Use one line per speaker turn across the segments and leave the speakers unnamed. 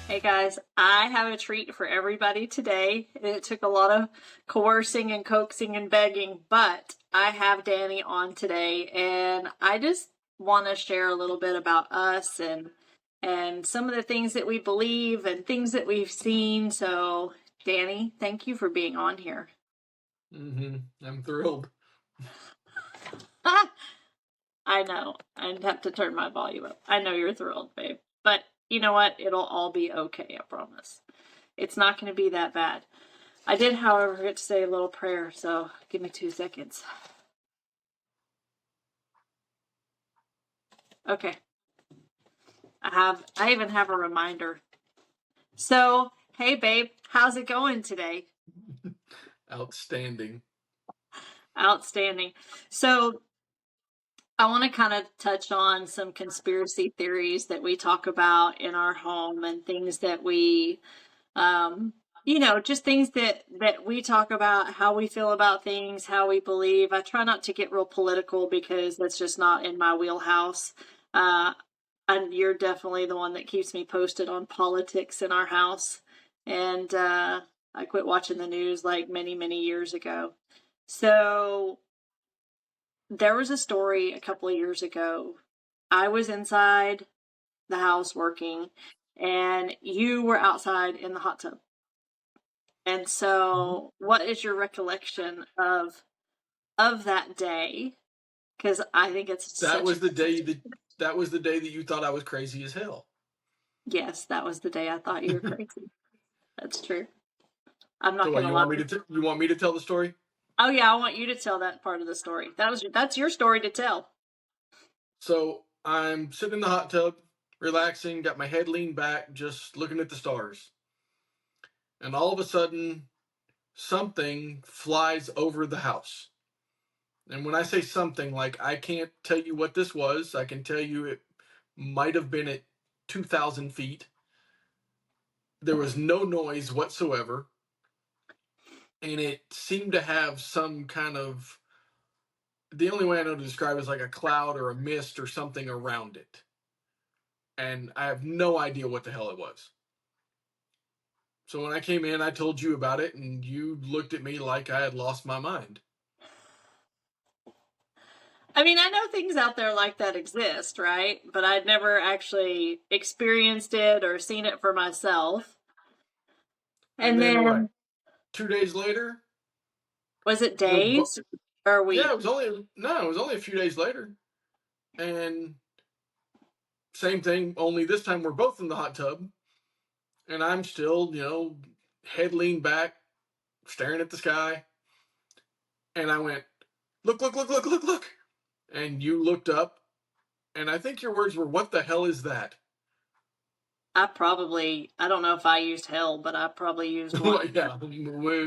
Hey guys, I have a treat for everybody today. It took a lot of coercing and coaxing and begging, but I have Danny on today and I just want to share a little bit about us and some of the things that we believe and things that we've seen. So, Danny, thank you for being on here.
I'm thrilled.
I know. I'd have to turn my volume up. I know you're thrilled, babe. But you know what? It'll all be okay, I promise. It's not going to be that bad. I did, however, get to say a little prayer, so give me 2 seconds. Okay. I even have a reminder. So, hey babe, how's it going today?
Outstanding.
Outstanding. So, I want to kind of touch on some conspiracy theories that we talk about in our home and things that we just things that we talk about, how we feel about things, how we believe. I try not to get real political because that's just not in my wheelhouse. Uh, and you're definitely the one that keeps me posted on politics in our house. And I quit watching the news like many, many years ago. So there was a story a couple of years ago. I was inside the house working, and you were outside in the hot tub. And
Mhm.
so, what is your recollection of that day? Because I think it's
That
such a
was the day that you thought I was crazy as hell.
yes, that was the day I thought you were crazy. That's true. I'm not
So what,
gonna
you
lie.
want me you want me to tell the story?
Oh yeah, I want you to tell that part of the story. That's your story to tell.
So I'm sitting in the hot tub, relaxing, got my head leaned back, just looking at the stars. And all of a sudden, something flies over the house. And when I say something, like I can't tell you what this was, I can tell you it might have been at 2,000 feet. There was no noise whatsoever, and it seemed to have some kind of, the only way I know to describe it is like a cloud or a mist or something around it. And I have no idea what the hell it was. So when I came in, I told you about it, and you looked at me like I had lost my mind.
I mean, I know things out there like that exist, right? But I'd never actually experienced it or seen it for myself.
And
And
then what?
then
2 days later,
was it
we're
days or
yeah,
weeks?
it was only a few days later, and same thing. Only this time we're both in the hot tub, and I'm still, head leaned back, staring at the sky, and I went, look, look, look, look, look, look. And you looked up, and I think your words were, "What the hell is that?"
I don't know if I used hell, but I probably used one.
Well, yeah,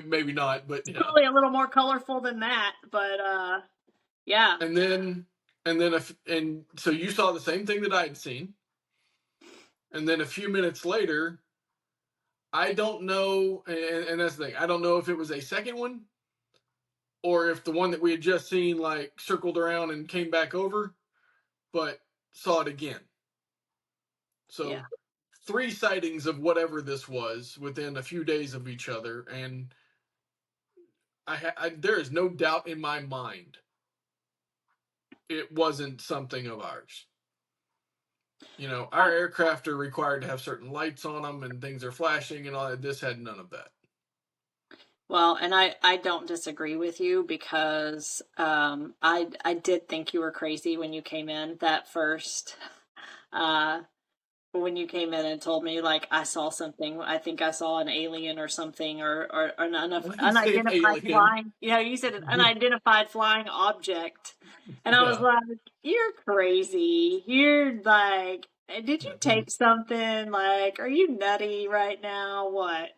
maybe not, but yeah.
Probably a little more colorful than that, but yeah.
And then, and so you saw the same thing that I had seen, and then a few minutes later, I don't know, and that's the thing, I don't know if it was a second one or if the one that we had just seen like circled around and came back over, but saw it again.
Yeah.
So three sightings of whatever this was within a few days of each other, and there is no doubt in my mind it wasn't something of ours. Our aircraft are required to have certain lights on them and things are flashing and all that. This had none of that.
Well, and I don't disagree with you because I did think you were crazy when you came in that first uh when you came in and told me like I saw something. I think I saw an alien or something or an
I didn't say an
unidentified
alien.
flying. You said an unidentified flying object. And I was
Yeah.
like, "You're crazy. You're like, did you take something? Like, are you nutty right now? What?"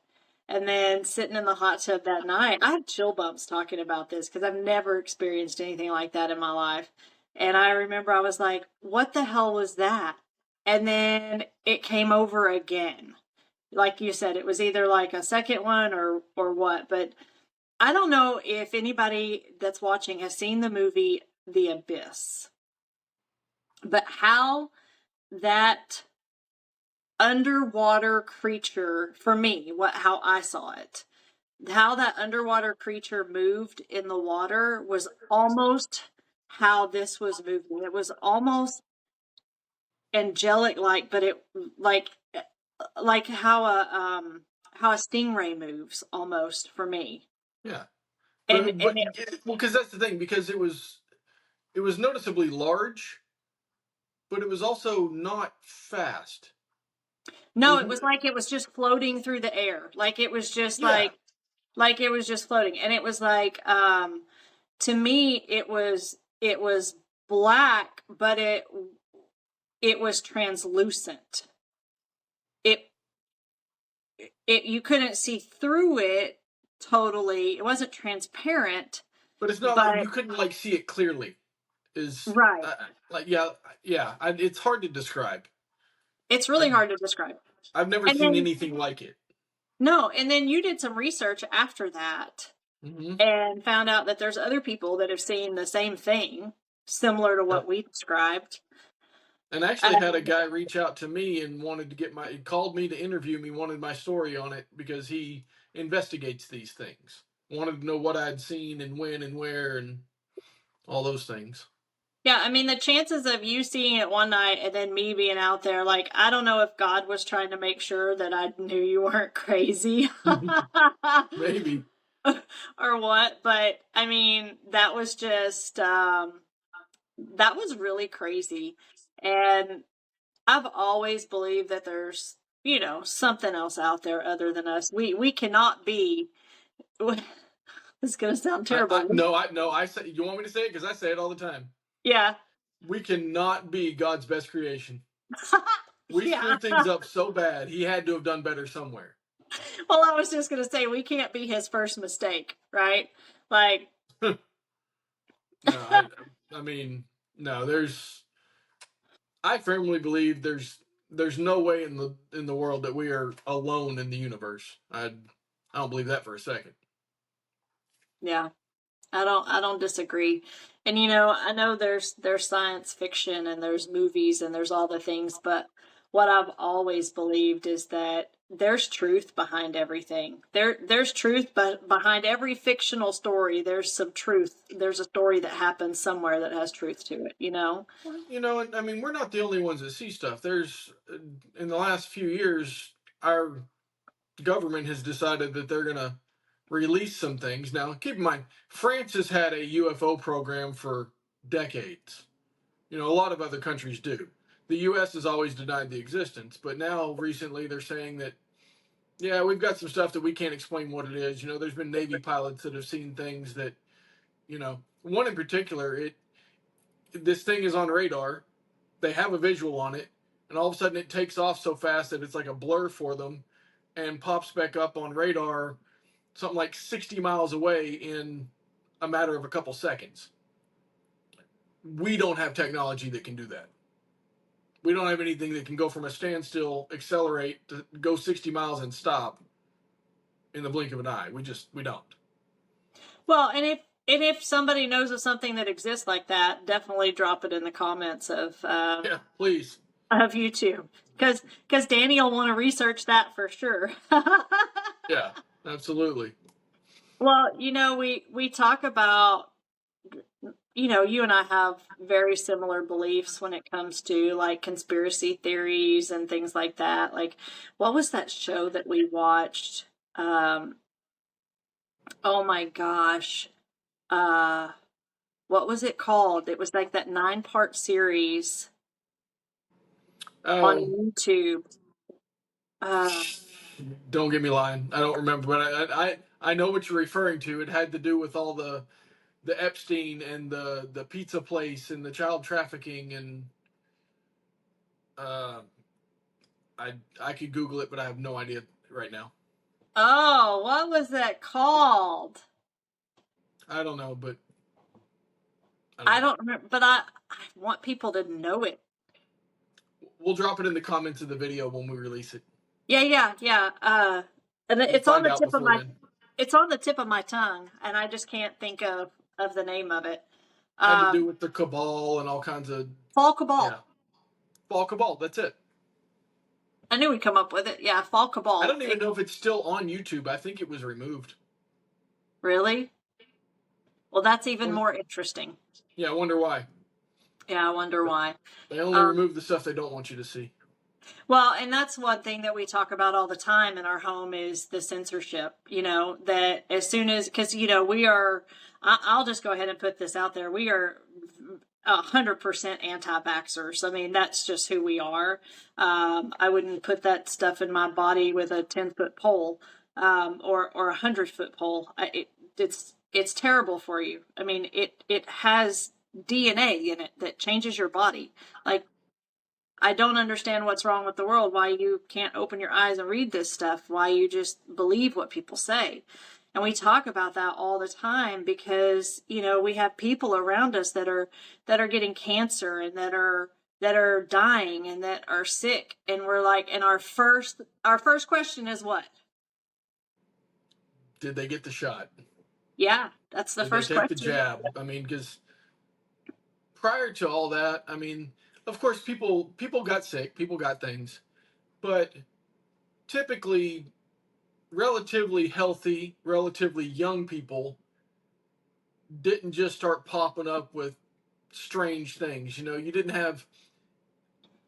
And then sitting in the hot tub that night, I had chill bumps talking about this because I've never experienced anything like that in my life. And I remember I was like, what the hell was that? And then it came over again. Like you said, it was either like a second one or what, but I don't know if anybody that's watching has seen the movie The Abyss. But how that underwater creature, for me, how I saw it, how that underwater creature moved in the water was almost how this was moving. It was almost angelic like, but it like how a stingray moves almost for me.
Yeah,
And
but
it,
well, because that's the thing. Because it was noticeably large, but it was also not fast. It
no,
was
it was like it was just floating through the air. Like it was just
yeah,
like it was just floating. And it was like to me it was black, but it was translucent. It it you couldn't see through it totally. It wasn't transparent,
but it's not like
but
you couldn't like see it clearly. Is
right.
like yeah. It's hard to describe.
It's
I,
really hard to describe.
I've never
And
seen
then
anything like it.
no, and then you did some research after that
Hmm.
and found out that there's other people that have seen the same thing, similar to what we described.
And I actually had a
Um,
guy reach out to me and wanted to get he called me to interview me, wanted my story on it because he investigates these things. Wanted to know what I'd seen and when and where and all those things.
yeah, I mean, the chances of you seeing it one night and then me being out there, like, I don't know if God was trying to make sure that I knew you weren't crazy
Maybe.
or what, but I mean, that was just, that was really crazy. And I've always believed that there's, something else out there other than us. We cannot be. It's going to sound
I
terrible.
no, I say, you want me to say it because I say it all the time.
Yeah.
We cannot be God's best creation. We
Yeah.
screwed things up so bad. He had to have done better somewhere.
Well, I was just going to say we can't be his first mistake, right? Like,
No, I mean, no. I firmly believe there's no way in the world that we are alone in the universe. I don't believe that for a second.
yeah. I don't disagree. And I know there's science fiction and there's movies and there's all the things, but what I've always believed is that there's truth behind everything. There's truth, but behind every fictional story there's some truth. There's a story that happens somewhere that has truth to it.
I mean, we're not the only ones that see stuff. There's in the last few years, our government has decided that they're gonna release some things. Now, keep in mind, France has had a UFO program for decades. A lot of other countries do. The U.S. has always denied the existence, but now recently they're saying that yeah, we've got some stuff that we can't explain what it is. There's been Navy pilots that have seen things that one in particular, this thing is on radar. They have a visual on it, and all of a sudden it takes off so fast that it's like a blur for them, and pops back up on radar something like 60 miles away in a matter of a couple seconds. We don't have technology that can do that. We don't have anything that can go from a standstill, accelerate to go 60 miles and stop in the blink of an eye. We don't.
Well, and if somebody knows of something that exists like that, definitely drop it in the comments of
Yeah, please.
YouTube, because Danny will want to research that for sure.
Yeah, absolutely.
Well, we talk about, you and I have very similar beliefs when it comes to like conspiracy theories and things like that. Like, what was that show that we watched? Oh my gosh. Uh, what was it called? It was like that 9-part series on
Oh,
YouTube. Uh,
don't get me lying. I don't remember, but I know what you're referring to. It had to do with all the Epstein and the pizza place and the child trafficking and uh, I could Google it, but I have no idea right now.
oh, what was that called?
I don't know, but I don't
I
know.
don't remember, but I want people to know it.
We'll drop it in the comments of the video when we release it.
Yeah, yeah, yeah. And
We'll
it's on
find
the
out
tip of
before
my
then.
it's on the tip of my tongue, and I just can't think of the name of it.
Had to do
Um,
with the cabal and all kinds of
Fall Cabal.
yeah. Fall cabal. That's it.
I knew we'd come up with it. Yeah, fall
I
cabal.
don't even know if it's still on YouTube. I think it was removed.
Really? Well, that's even
Um,
more interesting.
yeah, I wonder why.
Yeah, I wonder why.
They only
Um,
remove the stuff they don't want you to see.
well, and that's one thing that we talk about all the time in our home is the censorship. That as soon as, because we are, I'll just go ahead and put this out there. We are 100% anti-vaxxers. I mean, that's just who we are. I wouldn't put that stuff in my body with a 10-foot pole, or a 100-foot pole. It's terrible for you. I mean, it has DNA in it that changes your body. Like, I don't understand what's wrong with the world, why you can't open your eyes and read this stuff, why you just believe what people say. And we talk about that all the time because, we have people around us that are getting cancer and that are dying and that are sick. And we're like, and our first question is what?
Did they get the shot?
Yeah, that's the
Did they
first
take the
question.
jab? I mean, because prior to all that, I mean, of course, people got sick, people got things, but typically, relatively healthy, relatively young people didn't just start popping up with strange things. You didn't have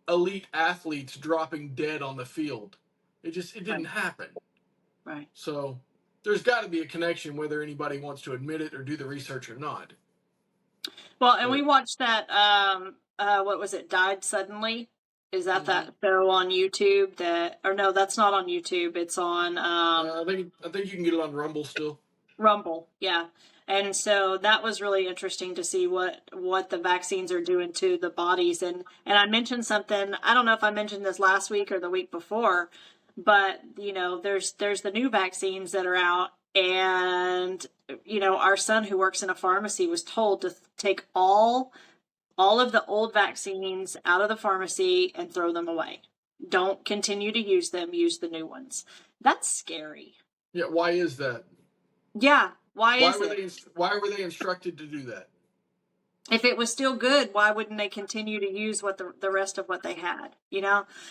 elite athletes dropping dead on the field. It didn't
Right,
happen.
right.
So there's got to be a connection, whether anybody wants to admit it or do the research or not.
Well, and we
But
watched that what was it? Died Suddenly. Is
mm-hmm.
that show on YouTube that or no, that's not on YouTube. It's on
I think you can get it on Rumble still.
Rumble. Yeah. And so that was really interesting to see what the vaccines are doing to the bodies and I mentioned something, I don't know if I mentioned this last week or the week before, but there's the new vaccines that are out and our son who works in a pharmacy was told to take all of the old vaccines out of the pharmacy and throw them away. Don't continue to use them, use the new ones. That's scary.
Yeah, why is that?
Yeah, why
Why
is
were
it?
they why were they instructed to do that?
If it was still good, why wouldn't they continue to use what the rest of what they had?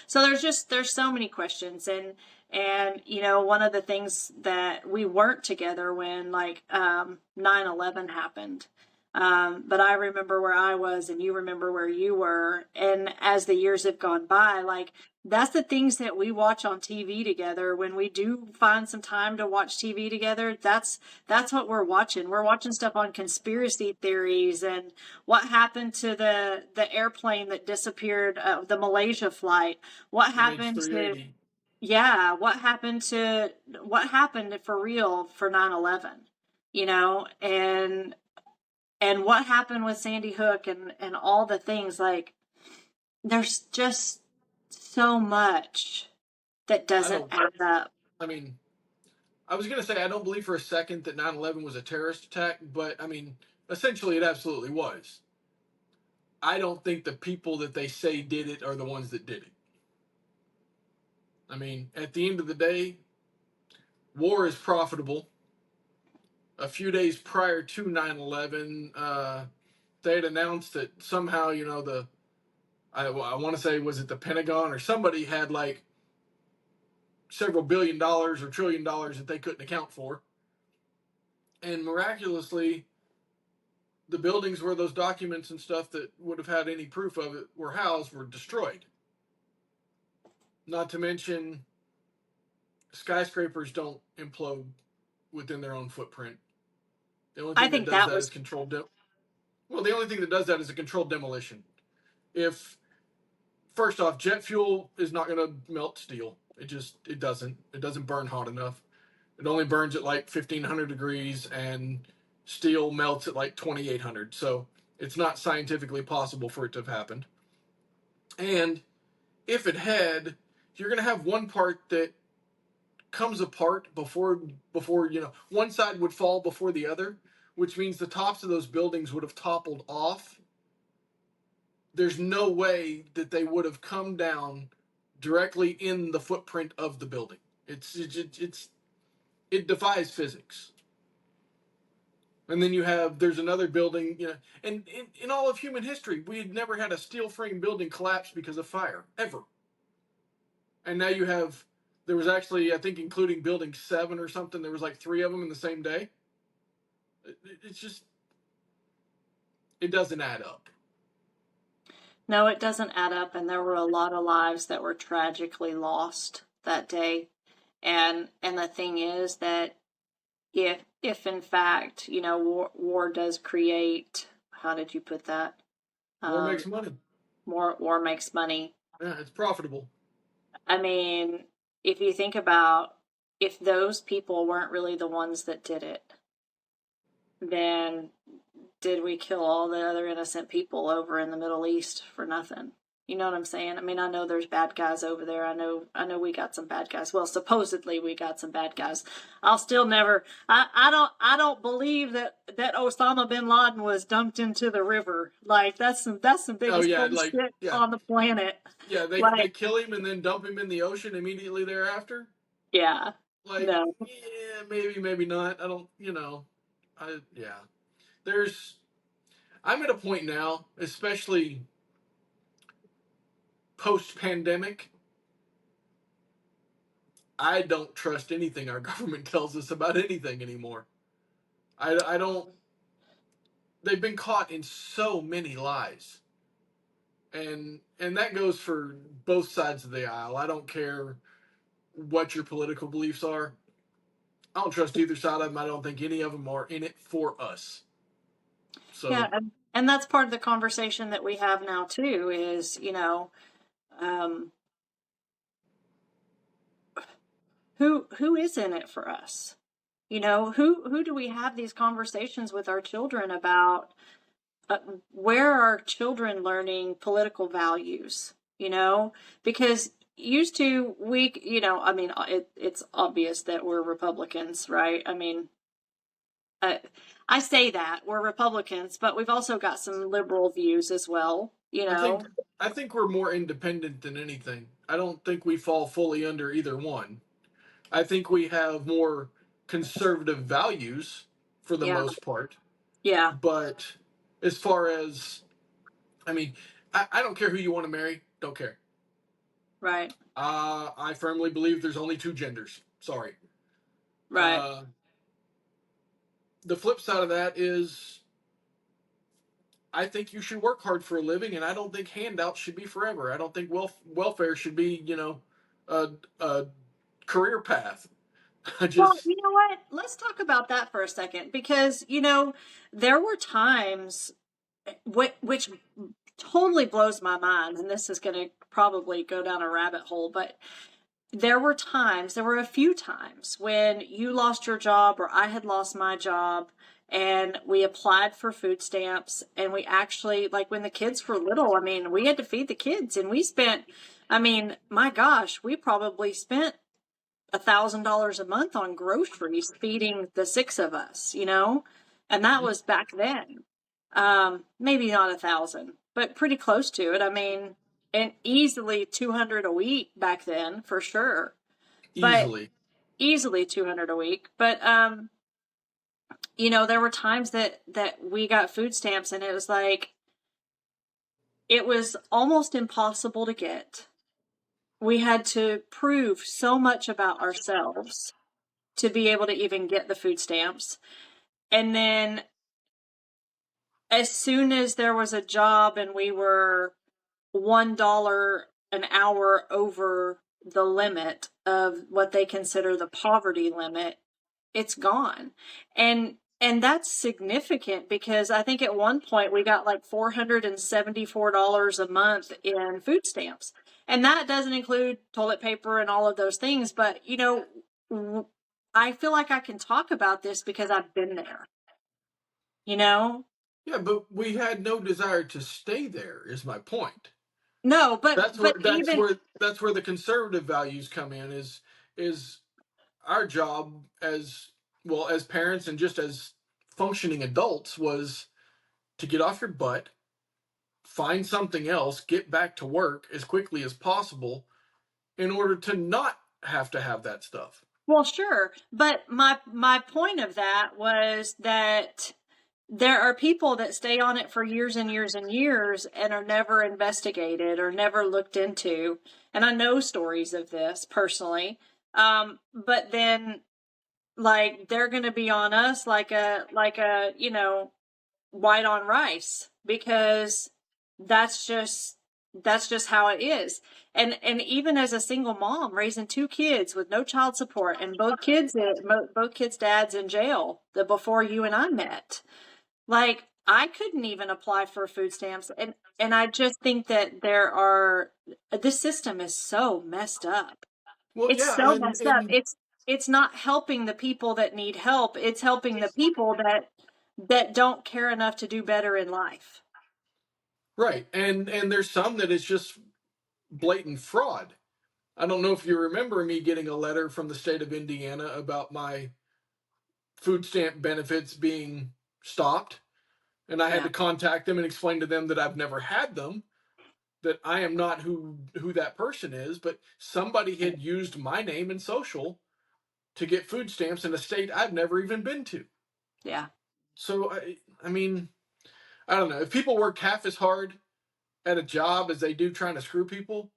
So there's so many questions and one of the things that we weren't together when like 9/11 happened. But I remember where I was and you remember where you were. And as the years have gone by, like that's the things that we watch on TV together. When we do find some time to watch TV together, that's what we're watching. We're watching stuff on conspiracy theories and what happened to the airplane that disappeared, the Malaysia flight. What happened to
MH380.
yeah, what happened for real for 9/11? And what happened with Sandy Hook and all the things like there's just so much that
I
doesn't
don't.
add up.
I mean, I was gonna say I don't believe for a second that 9/11 was a terrorist attack, but I mean, essentially it absolutely was. I don't think the people that they say did it are the ones that did it. I mean, at the end of the day, war is profitable. A few days prior to 9/11, they had announced that somehow, I want to say, was it the Pentagon or somebody had like several $1 billion or $1 trillion that they couldn't account for. And miraculously, the buildings where those documents and stuff that would have had any proof of it were housed were destroyed. Not to mention, skyscrapers don't implode within their own footprint. The only
I
thing that
think
does
that
that is
was
well, the only thing that does that is a controlled demolition. If first off, jet fuel is not going to melt steel. It doesn't burn hot enough. It only burns at like 1500 degrees, and steel melts at like 2800. So it's not scientifically possible for it to have happened. And if it had, you're going to have one part that comes apart before one side would fall before the other, which means the tops of those buildings would have toppled off. There's no way that they would have come down directly in the footprint of the building. It defies physics. And then there's another building, and in all of human history, we had never had a steel frame building collapse because of fire, ever. and now you have. There was actually, I think, including Building 7 or something. There was like three of them in the same day. It's just it doesn't add up.
No, it doesn't add up, and there were a lot of lives that were tragically lost that day. And the thing is that if in fact, war does create, how did you put that?
War
Um,
makes money.
war makes money.
Yeah, it's profitable.
I mean, if you think about, if those people weren't really the ones that did it, then did we kill all the other innocent people over in the Middle East for nothing? You know what I'm saying? I mean, I know there's bad guys over there. I know we got some bad guys. Well, supposedly we got some bad guys. I'll still never I don't believe that Osama bin Laden was dumped into the river. Like that's some
Oh
biggest
yeah, like
bullshit
yeah,
on the planet.
yeah. They
Like,
kill him and then dump him in the ocean immediately thereafter.
yeah.
Like
No.
yeah, maybe maybe not. I don't. I yeah. There's. I'm at a point now, especially post pandemic. I don't trust anything our government tells us about anything anymore. I don't. They've been caught in so many lies, and that goes for both sides of the aisle. I don't care what your political beliefs are. I don't trust either side of them. I don't think any of them are in it for us.
Yeah,
So
and that's part of the conversation that we have now too is, um, who is in it for us? Who do we have these conversations with our children about? Where are children learning political values? Because used to we, I mean, it's obvious that we're Republicans, right? I mean, uh, I say that we're Republicans, but we've also got some liberal views as well.
I think I think we're more independent than anything. I don't think we fall fully under either one. I think we have more conservative values for the
Yeah,
most part.
yeah,
But as far as, I mean, I don't care who you want to marry. Don't care.
right,
I firmly believe there's only two genders. Sorry.
right.
Uh, the flip side of that is I think you should work hard for a living, and I don't think handouts should be forever. I don't think welfare should be, a career path. I
Well,
just
you know what? Let's talk about that for a second because, there were times which totally blows my mind, and this is going to probably go down a rabbit hole, but there were a few times when you lost your job or I had lost my job and we applied for food stamps and we actually, like when the kids were little, I mean, we had to feed the kids and we spent, I mean, my gosh, we probably spent $1,000 a month on groceries feeding the six of us, and that was back then. Maybe not 1,000, but pretty close to it. I mean, and easily 200 a week back then for sure, but
easily.
easily 200 a week. But there were times that we got food stamps and it was like it was almost impossible to get. We had to prove so much about ourselves to be able to even get the food stamps. And then as soon as there was a job and we were $1 an hour over the limit of what they consider the poverty limit, it's gone. And that's significant because I think at one point we got like $474 a month in food stamps. And that doesn't include toilet paper and all of those things, but I feel like I can talk about this because I've been there, you know?
Yeah, but we had no desire to stay there. Is my point.
No, but
That's where
but
that's
even
where that's where the conservative values come in. Is our job as well as parents and just as functioning adults was to get off your butt, find something else, get back to work as quickly as possible in order to not have to have that stuff.
well, sure, but my point of that was that there are people that stay on it for years and years and years and are never investigated or never looked into. And I know stories of this personally. But then like they're going to be on us like a, white on rice because that's just that's just how it is. And even as a single mom raising two kids with no child support and both kids dads in jail the before you and I met, like I couldn't even apply for food stamps. And I just think that this system is so messed up.
Well,
It's
yeah,
so
and
messed up.
and
It's not helping the people that need help. It's helping the people that don't care enough to do better in life.
right, and there's some that is just blatant fraud. I don't know if you remember me getting a letter from the state of Indiana about my food stamp benefits being stopped, and I had
Yeah.
to contact them and explain to them that I've never had them, that I am not who that person is, but somebody had used my name and social to get food stamps in a state I've never even been to.
Yeah.
So I mean, I don't know. If people worked half as hard at a job as they do trying to screw people,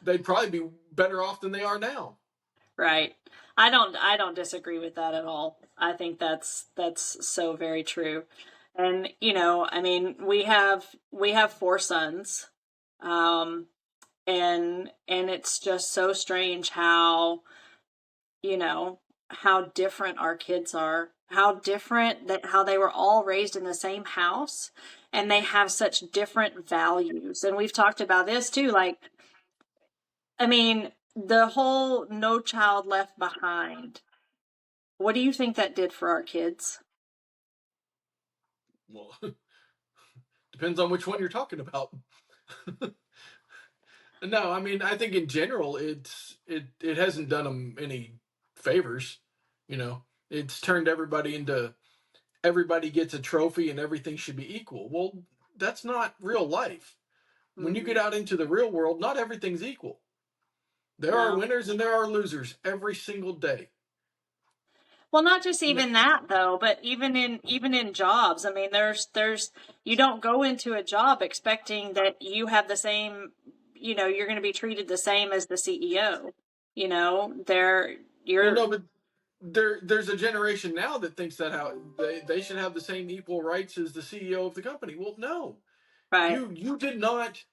they'd probably be better off than they are now.
Right. I don't disagree with that at all. I think that's so very true. And I mean, we have four sons. Um and it's just so strange you know, how different our kids are, how different that how they were all raised in the same house and they have such different values. And we've talked about this too. Like, I mean, the whole no child left behind. What do you think that did for our kids?
Well, depends on which one you're talking about. No, I mean, I think in general, it hasn't done them any favors. You know, it's turned everybody into everybody gets a trophy and everything should be equal. Well, that's not real life. When you
Hmm.
get out into the real world, not everything's equal. There are
No.
winners and there are losers every single day.
Well, not just
No,
even that though, but even in jobs. I mean, there's you don't go into a job expecting that you have the same, you're going to be treated the same as the CEO. There
well,
you're
no, but there's a generation now that thinks that how they should have the same equal rights as the CEO of the company. Well, no,
right.
you did not.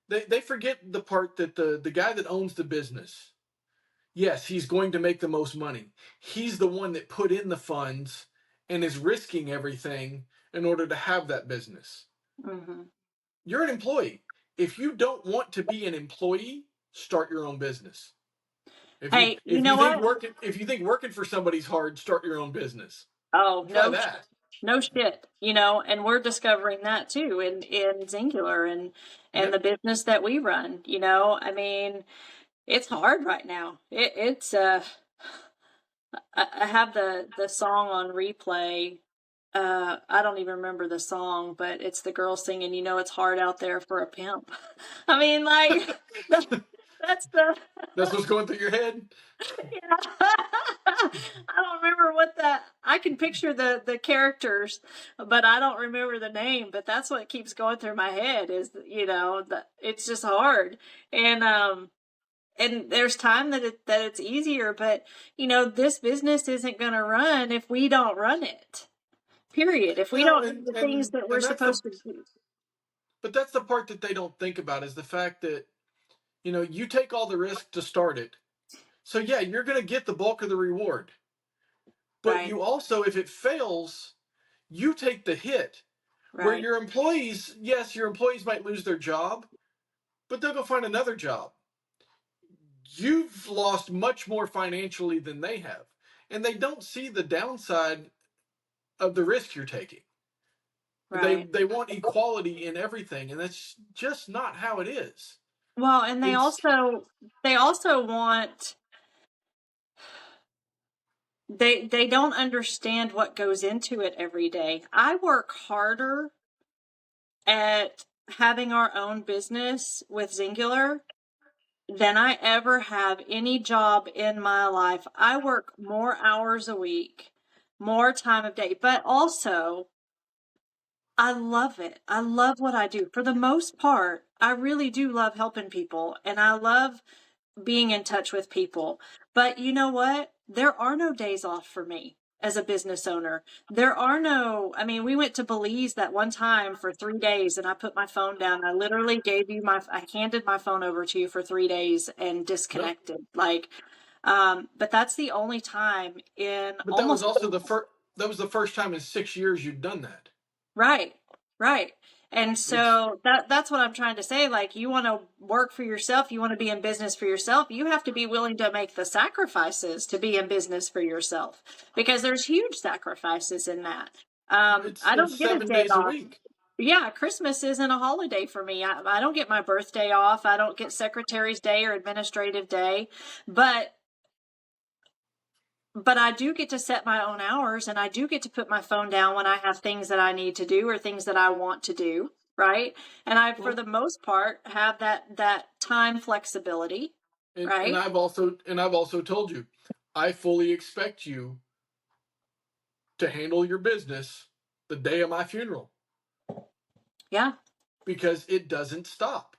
They forget the part that the guy that owns the business, yes, he's going to make the most money. He's the one that put in the funds and is risking everything in order to have that business.
Hmm.
You're an employee. If you don't want to be an employee, start your own business. If you
Hey, you
if
know
you think
what?
working for somebody's hard, start your own business.
Oh,
Try that.
no shit. And we're discovering that too in Xyngular and
Yep.
the business that we run. I mean, it's hard right now. It's I have the song on replay. I don't even remember the song, but it's the girl singing, it's hard out there for a pimp. I mean, like that, that's the
That's what's going through your head.
yeah. I don't remember what that. I can picture the characters, but I don't remember the name. But that's what keeps going through my head is that it's just hard. And there's time that it's easier, but this business isn't going to run if we don't run it. Period. If we
No,
don't
and
do the things
and
that we're
and that's the
supposed to do.
but that's the part that they don't think about is the fact that you take all the risk to start it. So yeah, you're going to get the bulk of the reward. But
Right.
you also, if it fails, you take the hit. Where
Right.
your employees, yes, your employees might lose their job, but they'll go find another job. You've lost much more financially than they have. And they don't see the downside of the risk you're taking. They
Right.
they want equality in everything, and that's just not how it is.
Well, and they
It's
also they also want they don't understand what goes into it every day. I work harder at having our own business with Xyngular than I ever have any job in my life. I work more hours a week, more time of day, but also I love it. I love what I do. For the most part, I really do love helping people and I love being in touch with people. But you know what? There are no days off for me as a business owner. There are no, I mean, we went to Belize that one time for 3 days and I put my phone down. I literally I handed my phone over to you for 3 days and
No,
disconnected. But that's the only time in
but that was
almost
also the first. That was the first time in 6 years you'd done that.
right, right. And
It's
so that's what I'm trying to say. Like you want to work for yourself, you want to be in business for yourself, you have to be willing to make the sacrifices to be in business for yourself because there's huge sacrifices in that.
it's
I
it's
don't get a
seven
day
days a
off.
week.
Yeah, Christmas isn't a holiday for me. I don't get my birthday off. I don't get Secretary's Day or Administrative Day, but but I do get to set my own hours and I do get to put my phone down when I have things that I need to do or things that I want to do, right? And I, for
Well,
the most part, have that time flexibility,
and
right?
I've also told you, I fully expect you to handle your business the day of my funeral
Yeah.
because it doesn't stop.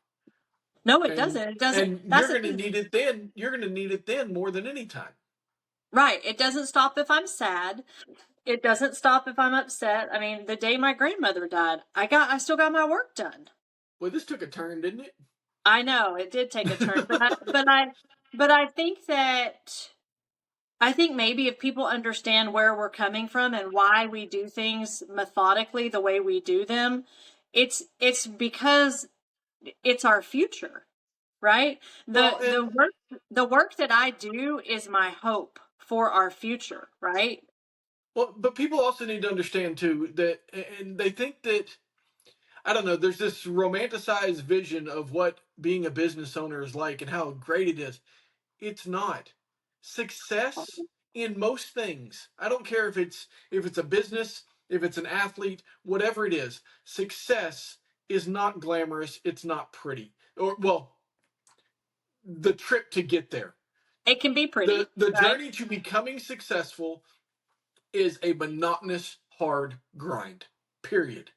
No, it
And
doesn't. It doesn't.
and
That's
you're
the
going to
thing.
need it then. You're going to need it then more than any time.
Right. It doesn't stop if I'm sad. It doesn't stop if I'm upset. I mean, the day my grandmother died, I still got my work done.
Well, this took a turn, didn't it?
I know it did take a turn, but I think that I think maybe if people understand where we're coming from and why we do things methodically the way we do them, it's because it's our future, right?
Well,
The work that I do is my hope for our future, right?
but people also need to understand too that, and they think that, I don't know. There's this romanticized vision of what being a business owner is like and how great it is. It's not. Success in most things. I don't care if it's a business, if it's an athlete, whatever it is. Success is not glamorous. It's not pretty. Or well, the trip to get there.
It can be
The
pretty,
the
right?
journey to becoming successful is a monotonous, hard grind. Period.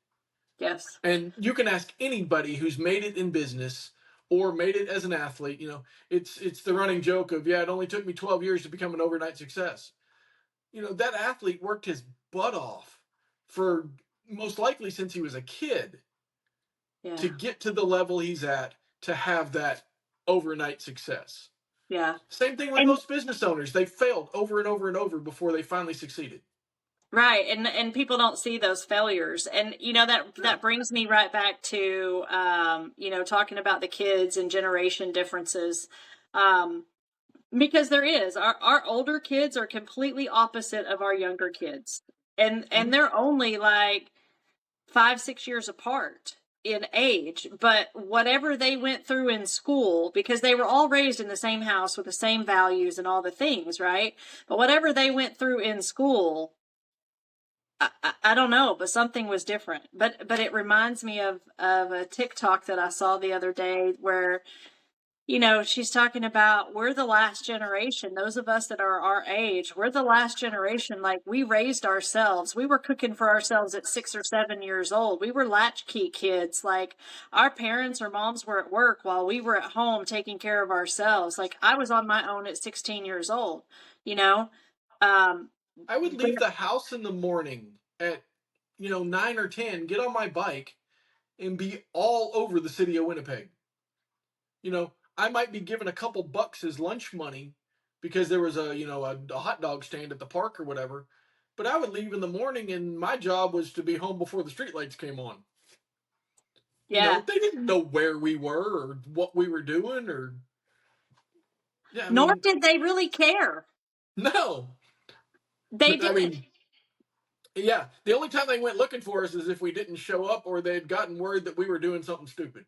Yes.
And you can ask anybody who's made it in business or made it as an athlete. It's the running joke of, yeah, it only took me 12 years to become an overnight success. That athlete worked his butt off for most likely since he was a kid
Yeah.
to get to the level he's at to have that overnight success.
Yeah.
Same thing with
And
most business owners. They failed over and over and over before they finally succeeded.
right, and people don't see those failures, and
No.
that brings me right back to talking about the kids and generation differences, um, because there is our older kids are completely opposite of our younger kids, and
Mhm.
they're only like 5, 6 years apart in age, but whatever they went through in school, because they were all raised in the same house with the same values and all the things, right? But whatever they went through in school, I don't know, but something was different. But it reminds me of a TikTok that I saw the other day where she's talking about we're the last generation. Those of us that are our age, we're the last generation. Like we raised ourselves. We were cooking for ourselves at 6 or 7 years old. We were latchkey kids. Like our parents or moms were at work while we were at home taking care of ourselves. Like I was on my own at 16 years old. You know, um,
I would
but
leave the house in the morning at 9 or 10, get on my bike, and be all over the city of Winnipeg. I might be given a couple bucks as lunch money because there was a hot dog stand at the park or whatever. But I would leave in the morning, and my job was to be home before the streetlights came on.
yeah.
They didn't know where we were or what we were doing, or yeah, I
Nor
mean,
did they really care.
no.
They
But I
didn't.
mean, yeah, the only time they went looking for us is if we didn't show up or they'd gotten word that we were doing something stupid.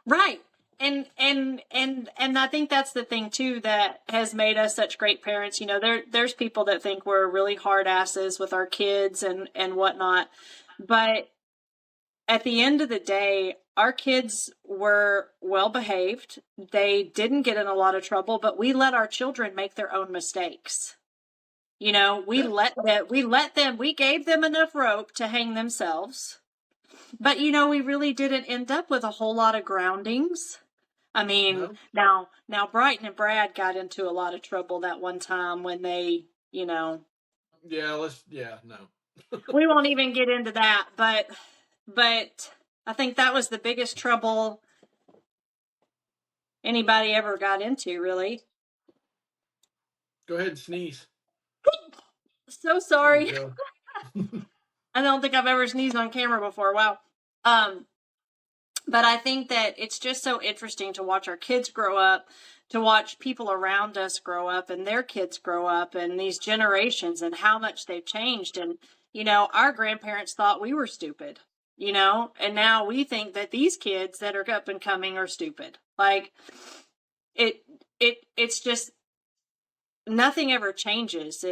Right. And I think that's the thing too that has made us such great parents. There's people that think we're really hard asses with our kids and whatnot. But at the end of the day, our kids were well behaved. They didn't get in a lot of trouble, but we let our children make their own mistakes.
Yeah.
We gave them enough rope to hang themselves. But we really didn't end up with a whole lot of groundings. I mean,
No.
now Brighton and Brad got into a lot of trouble that one time when they.
Yeah. Let's. Yeah. No.
We won't even get into that, but I think that was the biggest trouble anybody ever got into, really.
Go ahead and sneeze.
So
There you
sorry.
go.
I don't think I've ever sneezed on camera before. Wow. Um, but I think that it's just so interesting to watch our kids grow up, to watch people around us grow up and their kids grow up and these generations and how much they've changed. And, our grandparents thought we were stupid, and now we think that these kids that are up and coming are stupid. Like it's just nothing ever changes.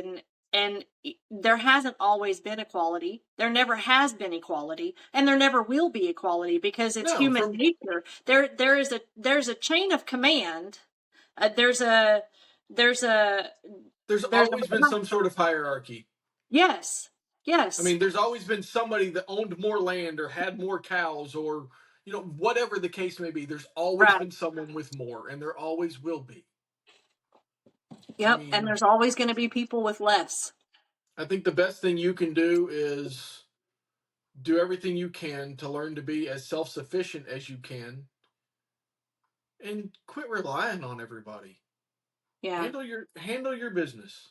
And there hasn't always been equality. There never has been equality, and there never will be equality because it's
No.
human
From
nature. There's a chain of command. There's a there's a
there's
there's a
always been some sort of hierarchy.
yes,
I
yes,
mean, there's always been somebody that owned more land or had more cows or whatever the case may be. There's always
right,
been someone with more, and there always will be. I
yep. And
mean,
there's always going to be people with less.
I think the best thing you can do is do everything you can to learn to be as self-sufficient as you can and quit relying on everybody.
Yeah.
Handle your business.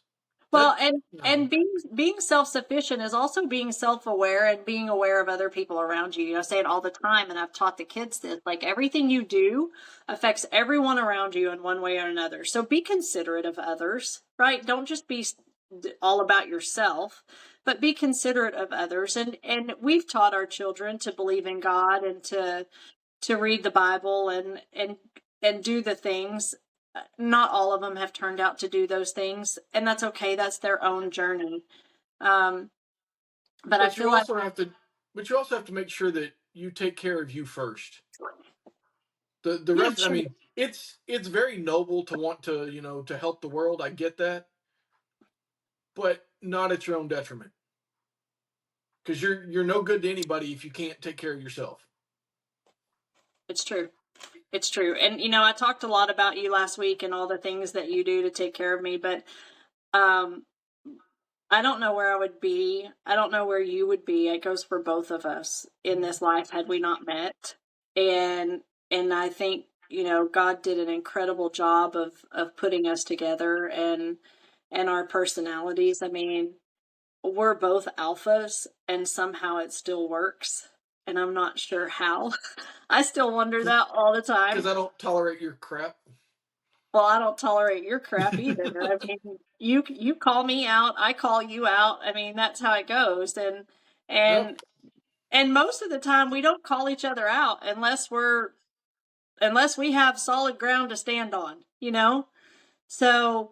Well,
That
and being self-sufficient is also being self-aware and being aware of other people around you. I say it all the time, and I've taught the kids this. Like everything you do affects everyone around you in one way or another. So be considerate of others, right? Don't just be all about yourself, but be considerate of others. And we've taught our children to believe in God and to read the Bible and do the things. Not all of them have turned out to do those things, and that's okay. That's their own journey. Um, but I
but you
feel like
also have to but you also have to make sure that you take care of you first. The
yeah,
rest, I
sure.
mean, it's very noble to want to, to help the world. I get that, but not at your own detriment. Because you're no good to anybody if you can't take care of yourself.
It's true. It's true. And I talked a lot about you last week and all the things that you do to take care of me, but um I don't know where I would be. I don't know where you would be. It goes for both of us in this life had we not met. And I think, God did an incredible job of putting us together and our personalities. I mean, we're both alphas and somehow it still works. And I'm not sure how. I still wonder that all the
Because
time.
I don't tolerate your crap.
Well, I don't tolerate your crap either. I mean, you call me out, I call you out. I mean, that's how it goes.
Yep.
And and most of the time we don't call each other out unless we have solid ground to stand on. So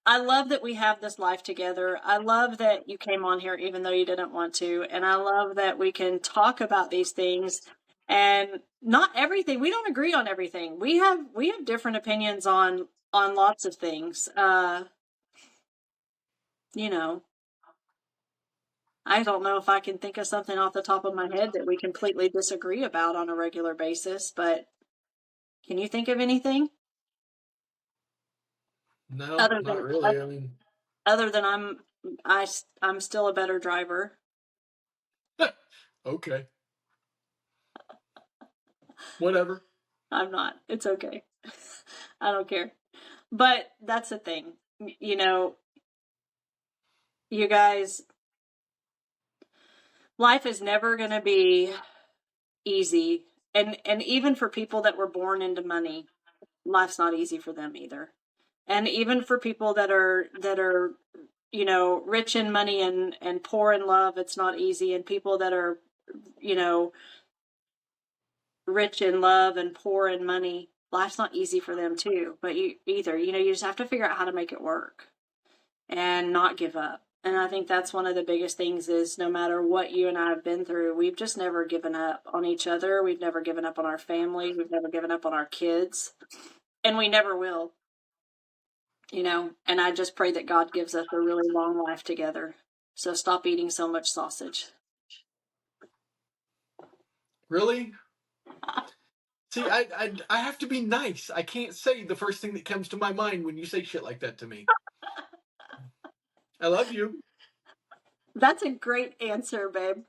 I love that we have this life together. I love that you came on here even though you didn't want to. And I love that we can talk about these things and not everything. We don't agree on everything. We have different opinions on lots of things. You know, I don't know if I can think of something off the top of my head that we completely disagree about on a regular basis, but can you think of anything
No,
other
not
than
really. I mean,
other than I'm still a better driver.
okay, whatever.
I'm not. It's okay. I don't care. But that's the thing. You know, you guys, life is never going to be easy. And even for people that were born into money, life's not easy for them either. And even for people that are rich in money and poor in love, it's not easy. And people that are, you know, rich in love and poor in money, life's not easy for them too. But you either, you just have to figure out how to make it work and not give up. And I think that's one of the biggest things is no matter what you and I have been through, we've just never given up on each other. We've never given up on our family. We've never given up on our kids. And we never will. And I just pray that God gives us a really long life together. So stop eating so much sausage.
Really? See, I have to be nice. I can't say the first thing that comes to my mind when you say shit like that to me. I love you.
That's a great answer, babe.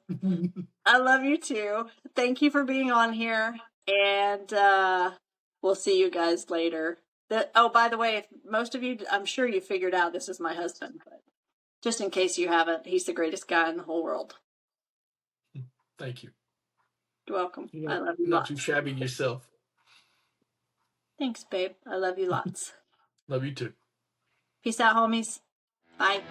I love you too. Thank you for being on here, and we'll see you guys later. Oh, by the way, most of you, I'm sure you figured out this is my husband, but just in case you haven't, he's the greatest guy in the whole world.
Thank you.
You're welcome.
You're
I love you
not too
lots.
shabby yourself.
Thanks, babe. I love you lots.
Love you too.
Peace out, homies. Bye.